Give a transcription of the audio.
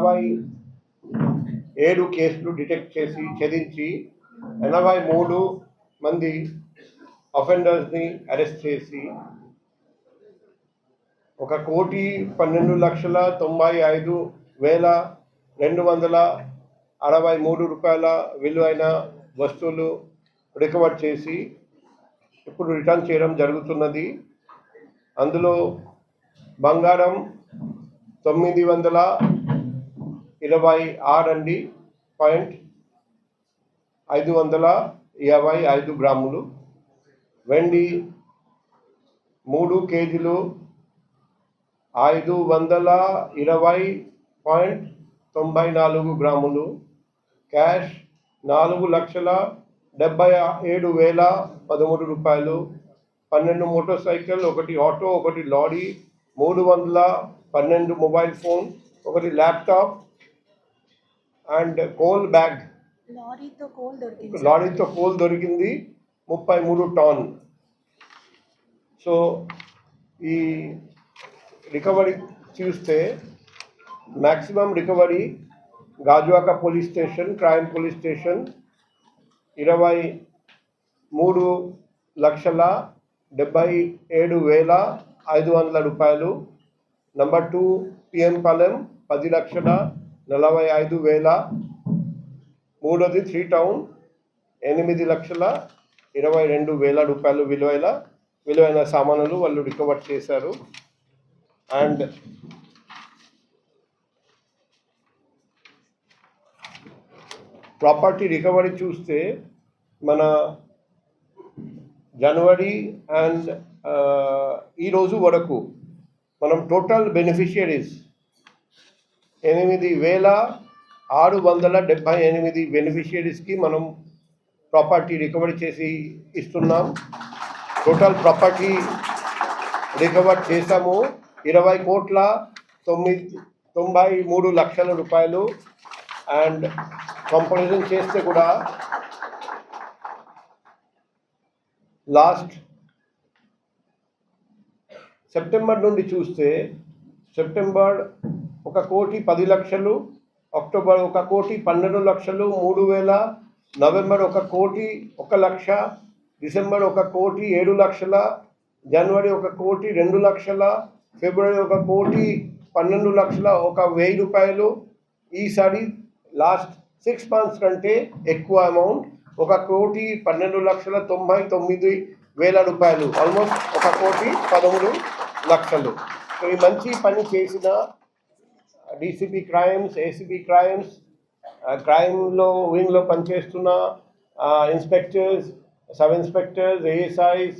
87 కేసులు డిటెక్ట్ చేసి ఛేదించి 83 మంది అఫెండర్స్ని అరెస్ట్ చేసి 1,95,293 రూపాయల విలువైన వస్తువులు రికవర్ చేసి ఇప్పుడు రిటర్న్ చేయడం జరుగుతున్నది. అందులో బంగారం 926.555 గ్రాములు, వెండి 3 కేజీలు 520.94 గ్రాములు, క్యాష్ 4,77,013 రూపాయలు, 12 motorcycle, 1 auto, 1 lorry, 312 mobile phone, 1 laptop and coal bag, లారీతో కోల్ దొరికింది 33 టన్. సో ఈ రికవరీ చూస్తే maximum recovery Gajuwaka police station, crime police station 23,77,500 రూపాయలు. Number 2 PM Palem 10,45,000. మూడోది 3 టౌన్ 8,22,000 రూపాయలు విలువైన సామానులు వాళ్ళు రికవర్ చేశారు. అండ్ ప్రాపర్టీ రికవరీ చూస్తే మన జనవరి అండ్ ఈరోజు వరకు మనం టోటల్ బెనిఫిషియరీస్ 8,678 బెనిఫిషియరీస్కి మనం ప్రాపర్టీ రికవరీ చేసి ఇస్తున్నాం. టోటల్ ప్రాపర్టీ రికవర్ చేసాము 20,93 లక్షల రూపాయలు. అండ్ కంపారిజన్ చేస్తే కూడా లాస్ట్ సెప్టెంబర్ నుండి చూస్తే సెప్టెంబర్ 1,10,00,000, అక్టోబర్ 1,12,00,000, 3,000, నవంబర్ 1,01,00,000, డిసెంబర్ 1,07,00,000, జనవరి 1,02,00,000, ఫిబ్రవరి 1,12,00,000, 1,000 రూపాయలు. ఈసారి లాస్ట్ 6 months కంటే ఎక్కువ అమౌంట్ 1,12,99,000 రూపాయలు, ఆల్మోస్ట్ 1,13,00,000. సో ఈ మంచి పని చేసిన డీసీపీ క్రైమ్స్, ఏసీపీ క్రైమ్స్, క్రైమ్లో వింగ్లో పనిచేస్తున్న ఇన్స్పెక్టర్స్, సబ్ ఇన్స్పెక్టర్స్, ఏఎస్ఐస్,